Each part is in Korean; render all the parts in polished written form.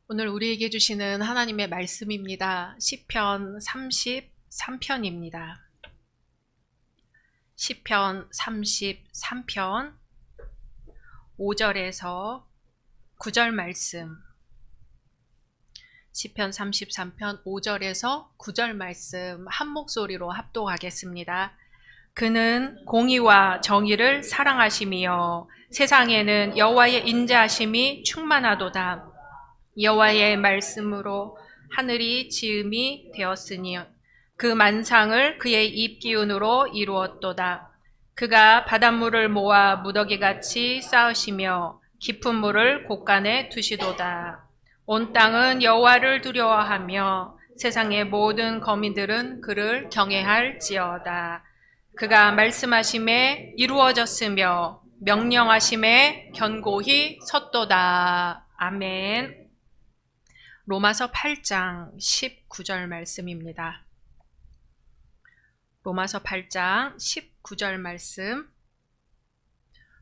오늘 우리에게 주시는 하나님의 말씀입니다. 시편 33편입니다. 시편 33편 5절에서 9절 말씀. 시편 33편 5절에서 9절 말씀 한 목소리로 합독하겠습니다. 그는 공의와 정의를 사랑하시며 세상에는 여호와의 인자하심이 충만하도다. 여호와의 말씀으로 하늘이 지음이 되었으니 그 만상을 그의 입 기운으로 이루었도다. 그가 바닷물을 모아 무더기같이 쌓으시며 깊은 물을 곳간에 두시도다. 온 땅은 여호와를 두려워하며 세상의 모든 거민들은 그를 경외할지어다. 그가 말씀하심에 이루어졌으며 명령하심에 견고히 섰도다. 아멘. 로마서 8장 19절 말씀입니다. 로마서 8장 19절 말씀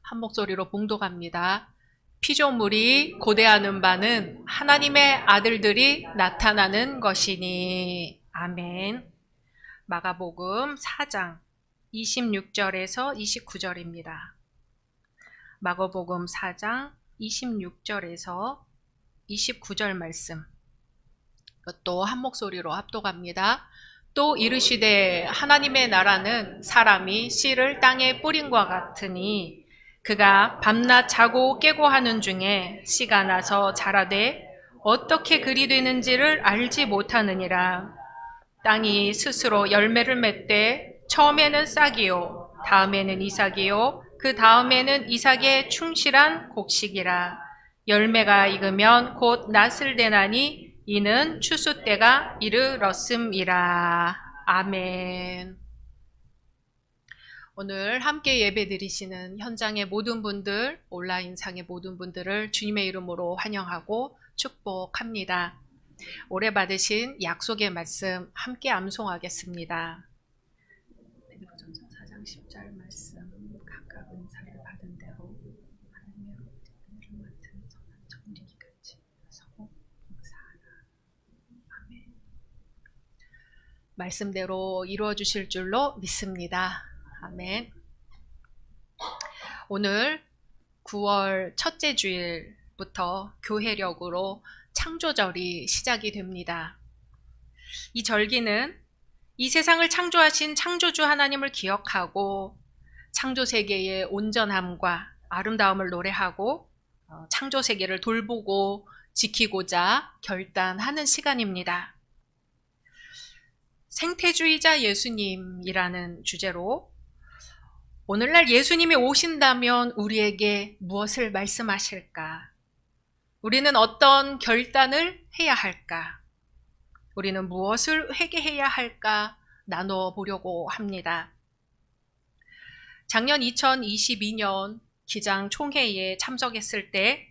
한 목소리로 봉독합니다. 피조물이 고대하는 바는 하나님의 아들들이 나타나는 것이니. 아멘. 마가복음 4장 26절에서 29절입니다. 마가복음 4장 26절에서 29절 말씀. 이것도 한 목소리로 합독합니다. 또 이르시되 하나님의 나라는 사람이 씨를 땅에 뿌린과 같으니 그가 밤낮 자고 깨고 하는 중에 씨가 나서 자라되 어떻게 그리 되는지를 알지 못하느니라. 땅이 스스로 열매를 맺되 처음에는 싹이요 다음에는 이삭이요 그 다음에는 이삭의 충실한 곡식이라. 열매가 익으면 곧 낫을 대나니 이는 추수 때가 이르렀음이라. 아멘. 오늘 함께 예배 드리시는 현장의 모든 분들, 온라인상의 모든 분들을 주님의 이름으로 환영하고 축복합니다. 올해 받으신 약속의 말씀 함께 암송하겠습니다. 4장 10절 말씀. 각각 은사를 받은 대로 하나님의 은혜를 맡은 선한 정리기같이 서로 봉사하라. 아멘. 말씀대로 이루어 주실 줄로 믿습니다. 아멘. 오늘 9월 첫째 주일부터 교회력으로 창조절이 시작이 됩니다. 이 절기는 이 세상을 창조하신 창조주 하나님을 기억하고 창조세계의 온전함과 아름다움을 노래하고 창조세계를 돌보고 지키고자 결단하는 시간입니다. 생태주의자 예수님이라는 주제로 오늘날 예수님이 오신다면 우리에게 무엇을 말씀하실까? 우리는 어떤 결단을 해야 할까? 우리는 무엇을 회개해야 할까? 나눠 보려고 합니다. 작년 2022년 기장 총회에 참석했을 때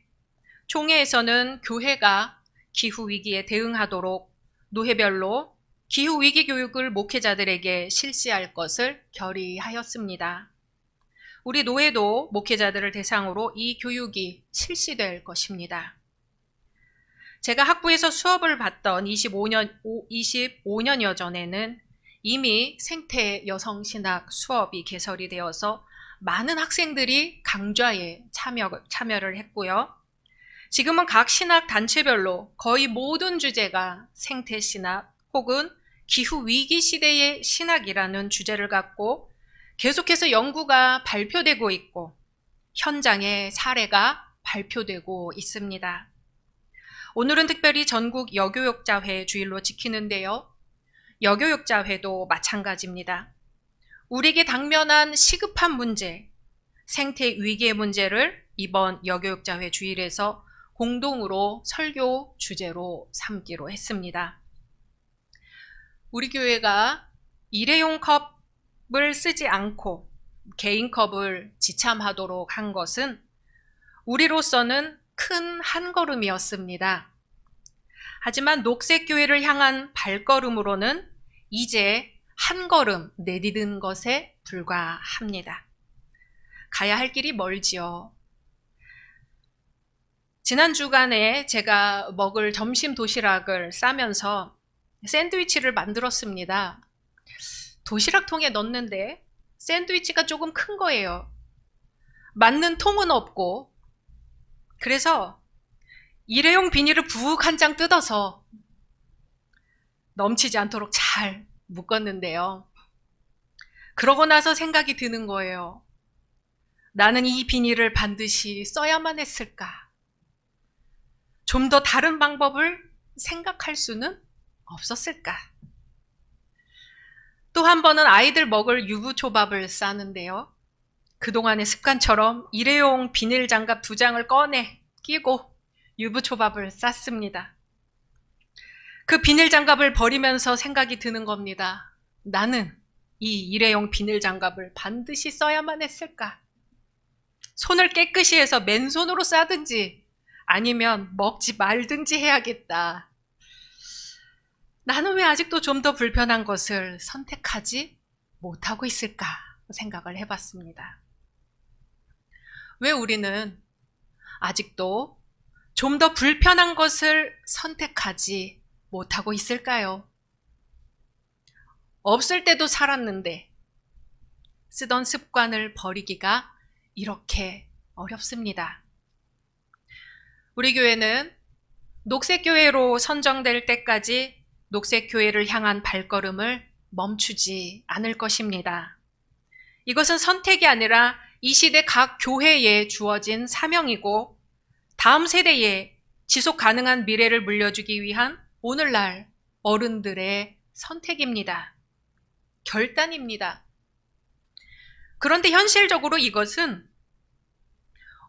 총회에서는 교회가 기후위기에 대응하도록 노회별로 기후위기 교육을 목회자들에게 실시할 것을 결의하였습니다. 우리 노회도 목회자들을 대상으로 이 교육이 실시될 것입니다. 제가 학부에서 수업을 받던 25년여 전에는 이미 생태 여성신학 수업이 개설이 되어서 많은 학생들이 강좌에 참여를 했고요. 지금은 각 신학 단체별로 거의 모든 주제가 생태신학 혹은 기후위기 시대의 신학이라는 주제를 갖고 계속해서 연구가 발표되고 있고 현장의 사례가 발표되고 있습니다. 오늘은 특별히 전국 여교육자회 주일로 지키는데요. 여교육자회도 마찬가지입니다. 우리에게 당면한 시급한 문제, 생태 위기의 문제를 이번 여교육자회 주일에서 공동으로 설교 주제로 삼기로 했습니다. 우리 교회가 일회용 컵을 쓰지 않고 개인 컵을 지참하도록 한 것은 우리로서는 큰 한걸음이었습니다. 하지만 녹색교회를 향한 발걸음으로는 이제 한 걸음 내디딘 것에 불과합니다. 가야 할 길이 멀지요. 지난 주간에 제가 먹을 점심 도시락을 싸면서 샌드위치를 만들었습니다. 도시락통에 넣는데 샌드위치가 조금 큰 거예요. 맞는 통은 없고, 그래서 일회용 비닐을 푹 한 장 뜯어서 넘치지 않도록 잘 묶었는데요. 그러고 나서 생각이 드는 거예요. 나는 이 비닐을 반드시 써야만 했을까? 좀 더 다른 방법을 생각할 수는 없었을까? 또 한 번은 아이들 먹을 유부초밥을 싸는데요. 그동안의 습관처럼 일회용 비닐 장갑 2장을 꺼내 끼고 유부초밥을 쌌습니다. 그 비닐 장갑을 버리면서 생각이 드는 겁니다. 나는 이 일회용 비닐 장갑을 반드시 써야만 했을까? 손을 깨끗이 해서 맨손으로 싸든지 아니면 먹지 말든지 해야겠다. 나는 왜 아직도 좀 더 불편한 것을 선택하지 못하고 있을까 생각을 해봤습니다. 왜 우리는 아직도 좀 더 불편한 것을 선택하지 못하고 있을까요? 없을 때도 살았는데 쓰던 습관을 버리기가 이렇게 어렵습니다. 우리 교회는 녹색교회로 선정될 때까지 녹색교회를 향한 발걸음을 멈추지 않을 것입니다. 이것은 선택이 아니라 이 시대 각 교회에 주어진 사명이고 다음 세대에 지속 가능한 미래를 물려주기 위한 오늘날 어른들의 선택입니다. 결단입니다. 그런데 현실적으로 이것은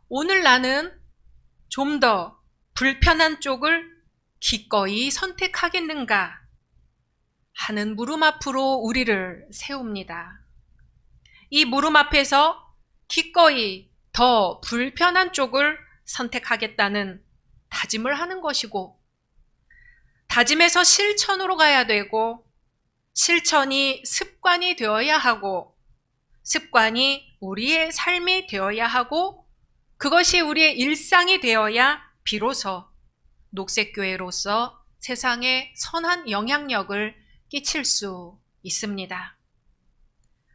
오늘 나는 좀 더 불편한 쪽을 기꺼이 선택하겠는가 하는 물음 앞으로 우리를 세웁니다. 이 물음 앞에서 기꺼이 더 불편한 쪽을 선택하겠다는 다짐을 하는 것이고, 다짐에서 실천으로 가야 되고, 실천이 습관이 되어야 하고, 습관이 우리의 삶이 되어야 하고, 그것이 우리의 일상이 되어야 비로소 녹색교회로서 세상에 선한 영향력을 끼칠 수 있습니다.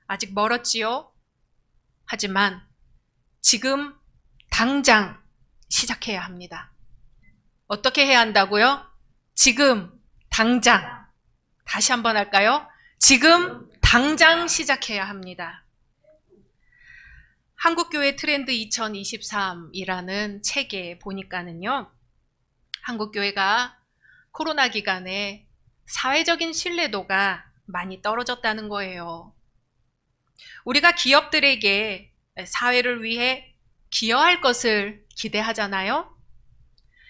아직 멀었지요? 하지만 지금 당장 시작해야 합니다. 어떻게 해야 한다고요? 지금 당장. 다시 한번 할까요? 지금 당장 시작해야 합니다. 한국교회 트렌드 2023이라는 책에 보니까는요, 한국교회가 코로나 기간에 사회적인 신뢰도가 많이 떨어졌다는 거예요. 우리가 기업들에게 사회를 위해 기여할 것을 기대하잖아요.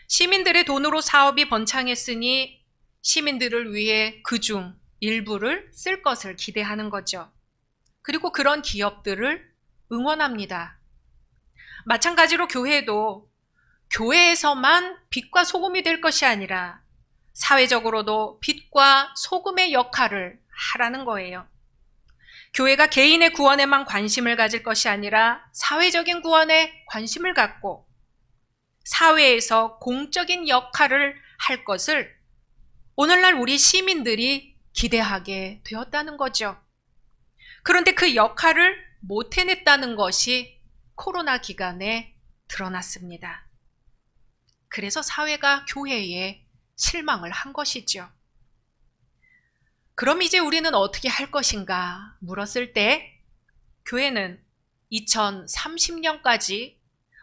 시민들의 돈으로 사업이 번창했으니 시민들을 위해 그중 일부를 쓸 것을 기대하는 거죠. 그리고 그런 기업들을 응원합니다. 마찬가지로 교회도 교회에서만 빛과 소금이 될 것이 아니라 사회적으로도 빛과 소금의 역할을 하라는 거예요. 교회가 개인의 구원에만 관심을 가질 것이 아니라 사회적인 구원에 관심을 갖고 사회에서 공적인 역할을 할 것을 오늘날 우리 시민들이 기대하게 되었다는 거죠. 그런데 그 역할을 못 해냈다는 것이 코로나 기간에 드러났습니다. 그래서 사회가 교회에 실망을 한 것이죠. 그럼 이제 우리는 어떻게 할 것인가 물었을 때 교회는 2030년까지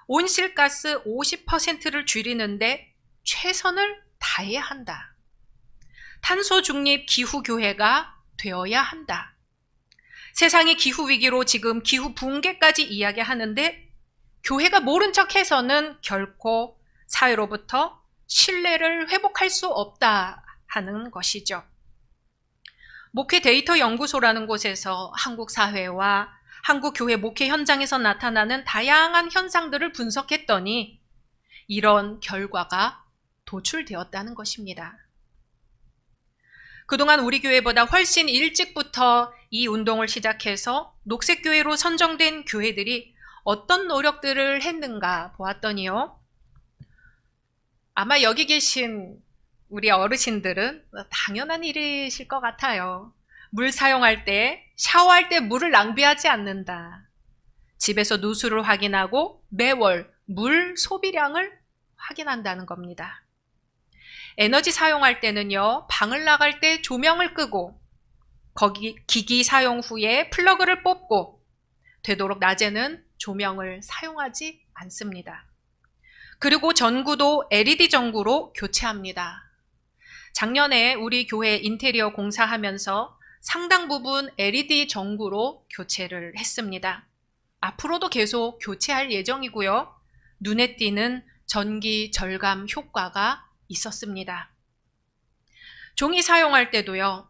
온실가스 50%를 줄이는데 최선을 다해야 한다. 탄소 중립 기후교회가 되어야 한다. 세상이 기후위기로 지금 기후 붕괴까지 이야기하는데 교회가 모른 척해서는 결코 사회로부터 신뢰를 회복할 수 없다 하는 것이죠. 목회 데이터 연구소라는 곳에서 한국 사회와 한국 교회 목회 현장에서 나타나는 다양한 현상들을 분석했더니 이런 결과가 도출되었다는 것입니다. 그동안 우리 교회보다 훨씬 일찍부터 이 운동을 시작해서 녹색교회로 선정된 교회들이 어떤 노력들을 했는가 보았더니요. 아마 여기 계신 우리 어르신들은 당연한 일이실 것 같아요. 물 사용할 때, 샤워할 때 물을 낭비하지 않는다. 집에서 누수를 확인하고 매월 물 소비량을 확인한다는 겁니다. 에너지 사용할 때는요, 방을 나갈 때 조명을 끄고, 기기 사용 후에 플러그를 뽑고, 되도록 낮에는 조명을 사용하지 않습니다. 그리고 전구도 LED 전구로 교체합니다. 작년에 우리 교회 인테리어 공사하면서 상당 부분 LED 전구로 교체를 했습니다. 앞으로도 계속 교체할 예정이고요. 눈에 띄는 전기 절감 효과가 있었습니다. 종이 사용할 때도요.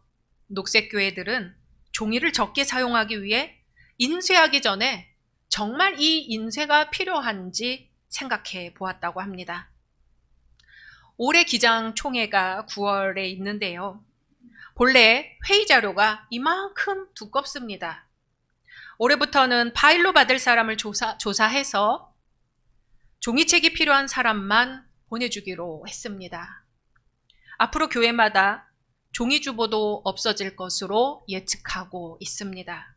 녹색교회들은 종이를 적게 사용하기 위해 인쇄하기 전에 정말 이 인쇄가 필요한지 생각해 보았다고 합니다. 올해 기장총회가 9월에 있는데요. 본래 회의 자료가 이만큼 두껍습니다. 올해부터는 파일로 받을 사람을 조사해서 종이책이 필요한 사람만 보내주기로 했습니다. 앞으로 교회마다 종이주보도 없어질 것으로 예측하고 있습니다.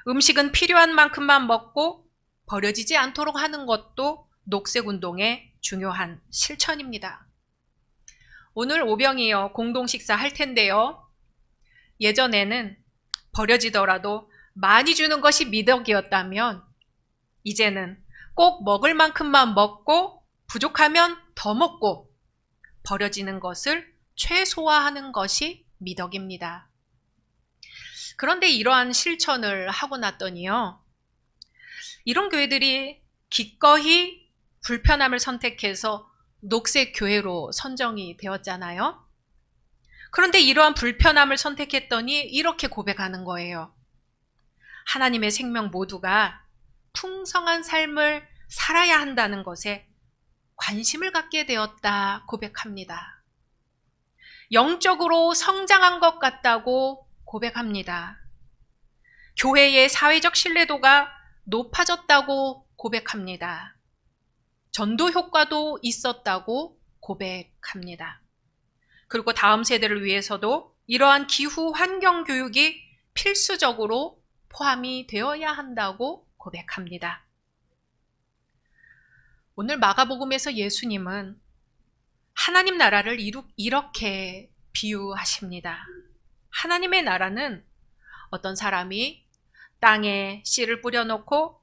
음식은 필요한 만큼만 먹고 버려지지 않도록 하는 것도 녹색운동의 중요한 실천입니다. 오늘 오병이어 공동식사 할 텐데요. 예전에는 버려지더라도 많이 주는 것이 미덕이었다면 이제는 꼭 먹을 만큼만 먹고 부족하면 더 먹고 버려지는 것을 최소화하는 것이 미덕입니다. 그런데 이러한 실천을 하고 났더니요. 이런 교회들이 기꺼이 불편함을 선택해서 녹색 교회로 선정이 되었잖아요. 그런데 이러한 불편함을 선택했더니 이렇게 고백하는 거예요. 하나님의 생명 모두가 풍성한 삶을 살아야 한다는 것에 관심을 갖게 되었다 고백합니다. 영적으로 성장한 것 같다고 고백합니다. 교회의 사회적 신뢰도가 높아졌다고 고백합니다. 전도 효과도 있었다고 고백합니다. 그리고 다음 세대를 위해서도 이러한 기후 환경 교육이 필수적으로 포함이 되어야 한다고 고백합니다. 오늘 마가복음에서 예수님은 하나님 나라를 이렇게 비유하십니다. 하나님의 나라는 어떤 사람이 땅에 씨를 뿌려놓고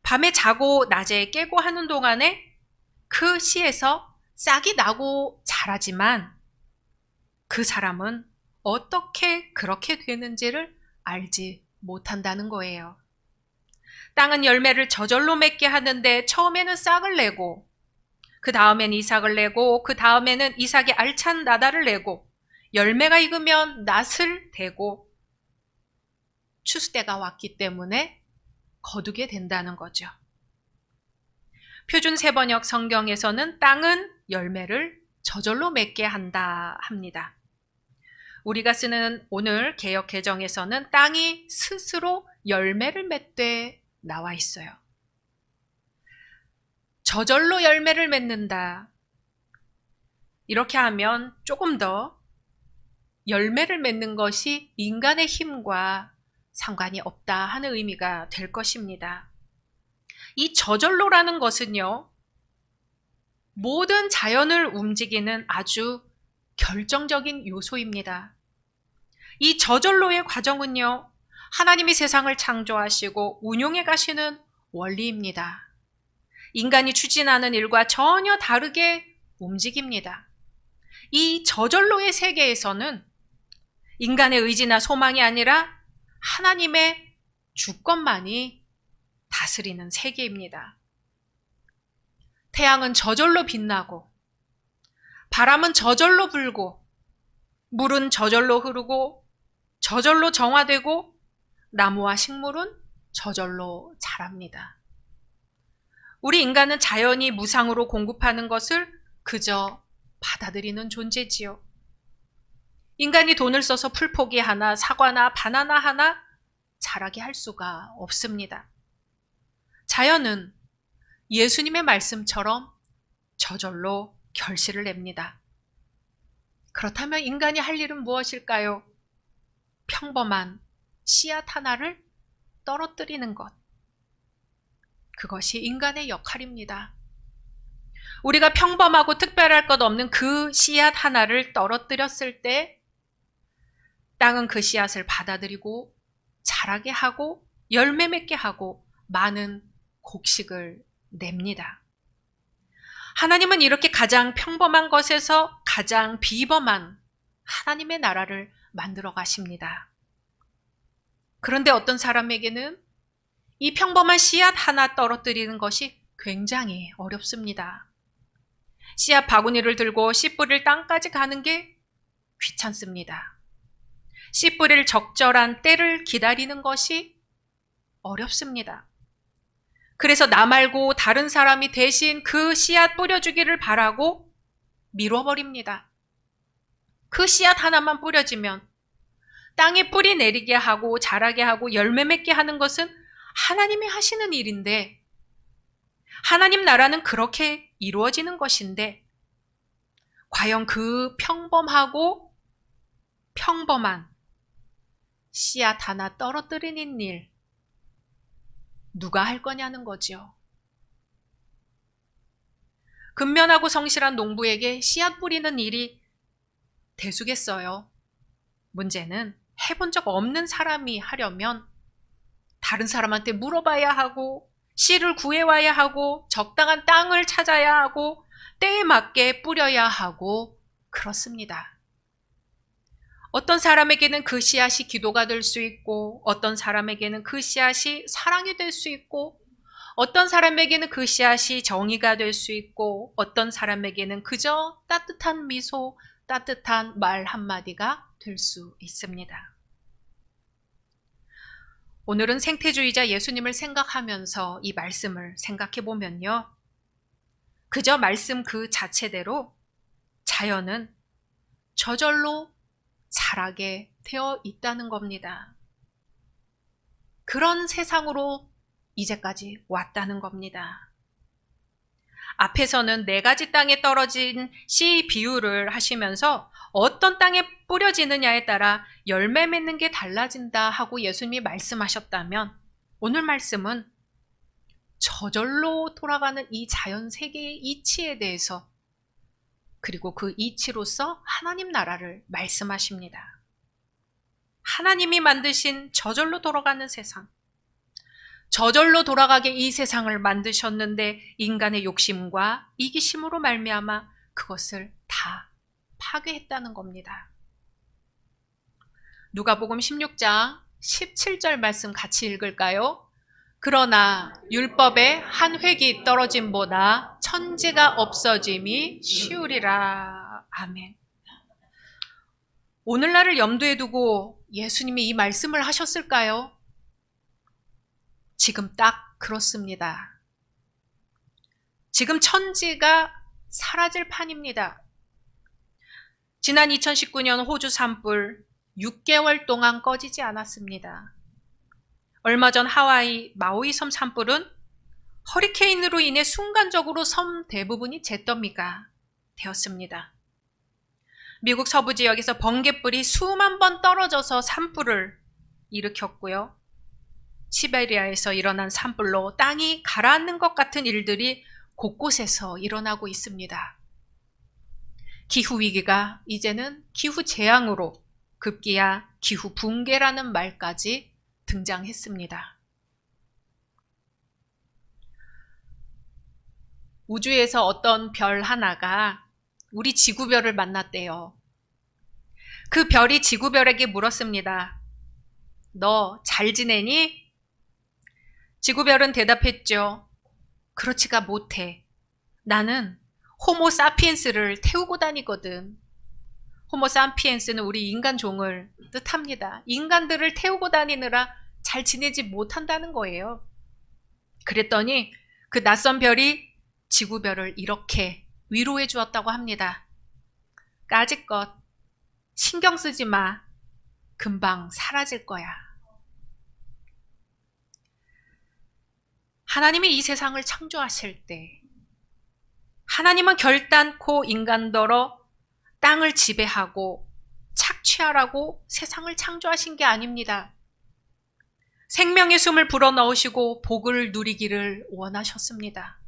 밤에 자고 낮에 깨고 하는 동안에 그 씨에서 싹이 나고 자라지만 그 사람은 어떻게 그렇게 되는지를 알지 못한다는 거예요. 땅은 열매를 저절로 맺게 하는데 처음에는 싹을 내고 그 다음엔 이삭을 내고 그 다음에는 이삭이 알찬 나달을 내고 열매가 익으면 낫을 대고 추수때가 왔기 때문에 거두게 된다는 거죠. 표준 세번역 성경에서는 땅은 열매를 저절로 맺게 한다 합니다. 우리가 쓰는 오늘 개역 개정에서는 땅이 스스로 열매를 맺되 나와 있어요. 저절로 열매를 맺는다. 이렇게 하면 조금 더 열매를 맺는 것이 인간의 힘과 상관이 없다 하는 의미가 될 것입니다. 이 저절로라는 것은요, 모든 자연을 움직이는 아주 결정적인 요소입니다. 이 저절로의 과정은요, 하나님이 세상을 창조하시고 운용해 가시는 원리입니다. 인간이 추진하는 일과 전혀 다르게 움직입니다. 이 저절로의 세계에서는 인간의 의지나 소망이 아니라 하나님의 주권만이 다스리는 세계입니다. 태양은 저절로 빛나고 바람은 저절로 불고 물은 저절로 흐르고 저절로 정화되고 나무와 식물은 저절로 자랍니다. 우리 인간은 자연이 무상으로 공급하는 것을 그저 받아들이는 존재지요. 인간이 돈을 써서 풀포기 하나, 사과나 바나나 하나 자라게 할 수가 없습니다. 자연은 예수님의 말씀처럼 저절로 결실을 냅니다. 그렇다면 인간이 할 일은 무엇일까요? 평범한 씨앗 하나를 떨어뜨리는 것. 그것이 인간의 역할입니다. 우리가 평범하고 특별할 것 없는 그 씨앗 하나를 떨어뜨렸을 때 땅은 그 씨앗을 받아들이고 자라게 하고 열매 맺게 하고 많은 곡식을 냅니다. 하나님은 이렇게 가장 평범한 것에서 가장 비범한 하나님의 나라를 만들어 가십니다. 그런데 어떤 사람에게는 이 평범한 씨앗 하나 떨어뜨리는 것이 굉장히 어렵습니다. 씨앗 바구니를 들고 씨 뿌릴 땅까지 가는 게 귀찮습니다. 씨 뿌릴 적절한 때를 기다리는 것이 어렵습니다. 그래서 나 말고 다른 사람이 대신 그 씨앗 뿌려주기를 바라고 미뤄버립니다. 그 씨앗 하나만 뿌려지면 땅에 뿌리 내리게 하고 자라게 하고 열매 맺게 하는 것은 하나님이 하시는 일인데, 하나님 나라는 그렇게 이루어지는 것인데, 과연 그 평범하고 평범한 씨앗 하나 떨어뜨리는 일 누가 할 거냐는 거죠. 근면하고 성실한 농부에게 씨앗 뿌리는 일이 대수겠어요. 문제는 해본 적 없는 사람이 하려면 다른 사람한테 물어봐야 하고 씨를 구해와야 하고 적당한 땅을 찾아야 하고 때에 맞게 뿌려야 하고 그렇습니다. 어떤 사람에게는 그 씨앗이 기도가 될 수 있고, 어떤 사람에게는 그 씨앗이 사랑이 될 수 있고, 어떤 사람에게는 그 씨앗이 정의가 될 수 있고, 어떤 사람에게는 그저 따뜻한 미소, 따뜻한 말 한마디가 될 수 있습니다. 오늘은 생태주의자 예수님을 생각하면서 이 말씀을 생각해 보면요, 그저 말씀 그 자체대로 자연은 저절로 자라게 되어 있다는 겁니다. 그런 세상으로 이제까지 왔다는 겁니다. 앞에서는 4가지 땅에 떨어진 씨 비유를 하시면서 어떤 땅에 뿌려지느냐에 따라 열매 맺는 게 달라진다 하고 예수님이 말씀하셨다면, 오늘 말씀은 저절로 돌아가는 이 자연 세계의 이치에 대해서, 그리고 그 이치로서 하나님 나라를 말씀하십니다. 하나님이 만드신 저절로 돌아가는 세상, 저절로 돌아가게 이 세상을 만드셨는데 인간의 욕심과 이기심으로 말미암아 그것을 다 파괴했다는 겁니다. 누가복음 16장 17절 말씀 같이 읽을까요? 그러나 율법의 한 획이 떨어짐보다 천지가 없어짐이 쉬우리라. 아멘. 오늘날을 염두에 두고 예수님이 이 말씀을 하셨을까요? 지금 딱 그렇습니다. 지금 천지가 사라질 판입니다. 지난 2019년 호주 산불 6개월 동안 꺼지지 않았습니다. 얼마 전 하와이 마우이 섬 산불은 허리케인으로 인해 순간적으로 섬 대부분이 잿더미가 되었습니다. 미국 서부 지역에서 번갯불이 수만 번 떨어져서 산불을 일으켰고요. 시베리아에서 일어난 산불로 땅이 가라앉는 것 같은 일들이 곳곳에서 일어나고 있습니다. 기후위기가 이제는 기후재앙으로 급기야 기후 붕괴라는 말까지 등장했습니다. 우주에서 어떤 별 하나가 우리 지구별을 만났대요. 그 별이 지구별에게 물었습니다. 너 잘 지내니? 지구별은 대답했죠. 그렇지가 못해. 나는 호모 사피엔스를 태우고 다니거든. 호모 사피엔스는 우리 인간종을 뜻합니다. 인간들을 태우고 다니느라 잘 지내지 못한다는 거예요. 그랬더니 그 낯선 별이 지구별을 이렇게 위로해 주었다고 합니다. 까짓것 신경 쓰지 마. 금방 사라질 거야. 하나님이 이 세상을 창조하실 때 하나님은 결단코 인간더러 땅을 지배하고 착취하라고 세상을 창조하신 게 아닙니다. 생명의 숨을 불어넣으시고 복을 누리기를 원하셨습니다.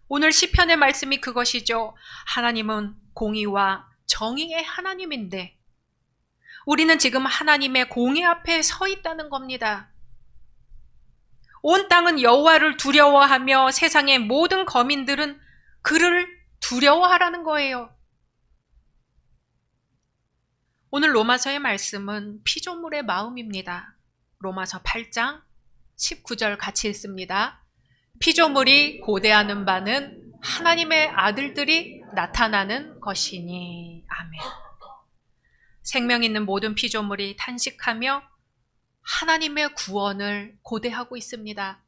오늘 시편의 말씀이 그것이죠. 하나님은 공의와 정의의 하나님인데 우리는 지금 하나님의 공의 앞에 서 있다는 겁니다. 온 땅은 여호와를 두려워하며 세상의 모든 거민들은 그를 두려워하라는 거예요. 오늘 로마서의 말씀은 피조물의 마음입니다. 로마서 8장 19절 같이 읽습니다. 피조물이 고대하는 바는 하나님의 아들들이 나타나는 것이니. 아멘. 생명 있는 모든 피조물이 탄식하며 하나님의 구원을 고대하고 있습니다.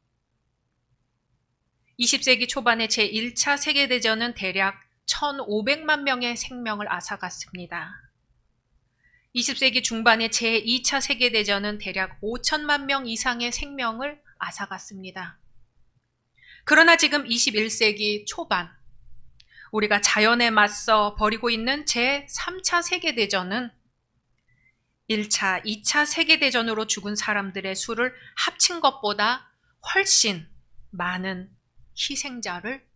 20세기 초반의 제1차 세계대전은 대략 1,500만 명의 생명을 앗아갔습니다. 20세기 중반의 제2차 세계대전은 대략 5천만 명 이상의 생명을 앗아갔습니다. 그러나 지금 21세기 초반, 우리가 자연에 맞서 벌이고 있는 제3차 세계대전은 1차, 2차 세계대전으로 죽은 사람들의 수를 합친 것보다 훨씬 많은 희생자를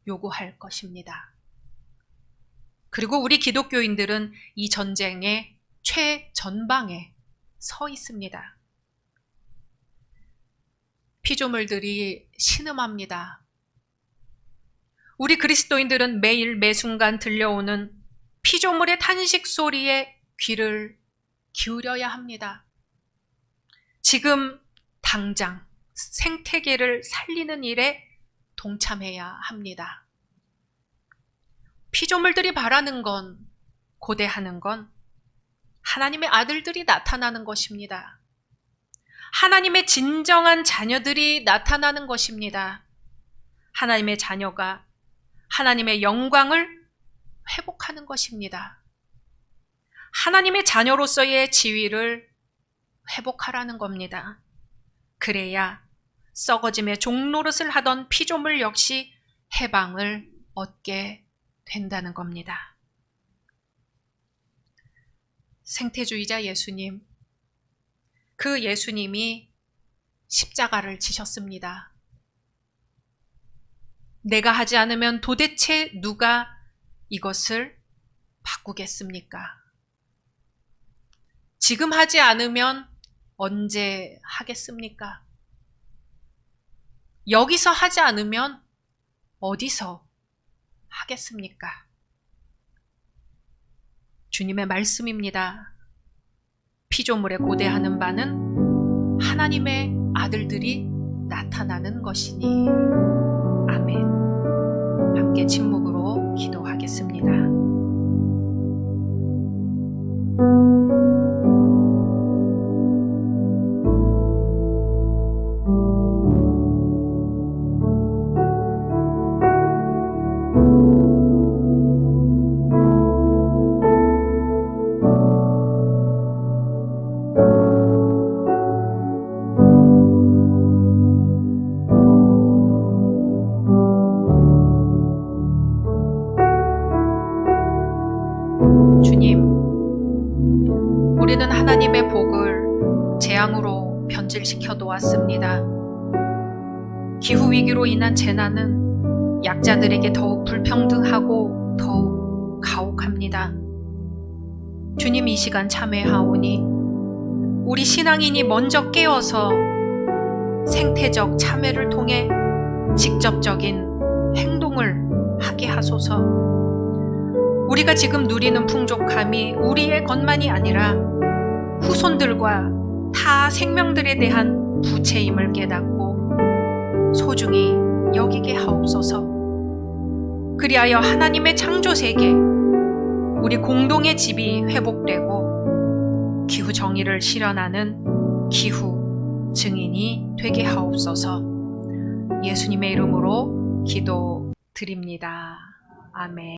요구할 것입니다. 그리고 우리 기독교인들은 이 전쟁의 최전방에 서 있습니다. 피조물들이 신음합니다. 우리 그리스도인들은 매일 매순간 들려오는 피조물의 탄식 소리에 귀를 기울여야 합니다. 지금 당장 생태계를 살리는 일에 동참해야 합니다. 피조물들이 바라는 건, 고대하는 건 하나님의 아들들이 나타나는 것입니다. 하나님의 진정한 자녀들이 나타나는 것입니다. 하나님의 자녀가 하나님의 영광을 회복하는 것입니다. 하나님의 자녀로서의 지위를 회복하라는 겁니다. 그래야 썩어짐의 종노릇을 하던 피조물 역시 해방을 얻게 된다는 겁니다. 생태주의자 예수님, 그 예수님이 십자가를 지셨습니다. 내가 하지 않으면 도대체 누가 이것을 바꾸겠습니까? 지금 하지 않으면 언제 하겠습니까? 여기서 하지 않으면 어디서 하겠습니까? 주님의 말씀입니다. 피조물에 고대하는 바는 하나님의 아들들이 나타나는 것이니. 아멘. 함께 침묵으로 기도하겠습니다. 주님, 우리는 하나님의 복을 재앙으로 변질시켜 놓았습니다. 기후위기로 인한 재난은 약자들에게 더욱 불평등하고 더욱 가혹합니다. 주님, 이 시간 참회하오니 우리 신앙인이 먼저 깨어서 생태적 참회를 통해 직접적인 행동을 하게 하소서. 우리가 지금 누리는 풍족함이 우리의 것만이 아니라 후손들과 타 생명들에 대한 부채임을 깨닫고 소중히 여기게 하옵소서. 그리하여 하나님의 창조 세계, 우리 공동의 집이 회복되고 기후 정의를 실현하는 기후 증인이 되게 하옵소서. 예수님의 이름으로 기도드립니다. 아멘.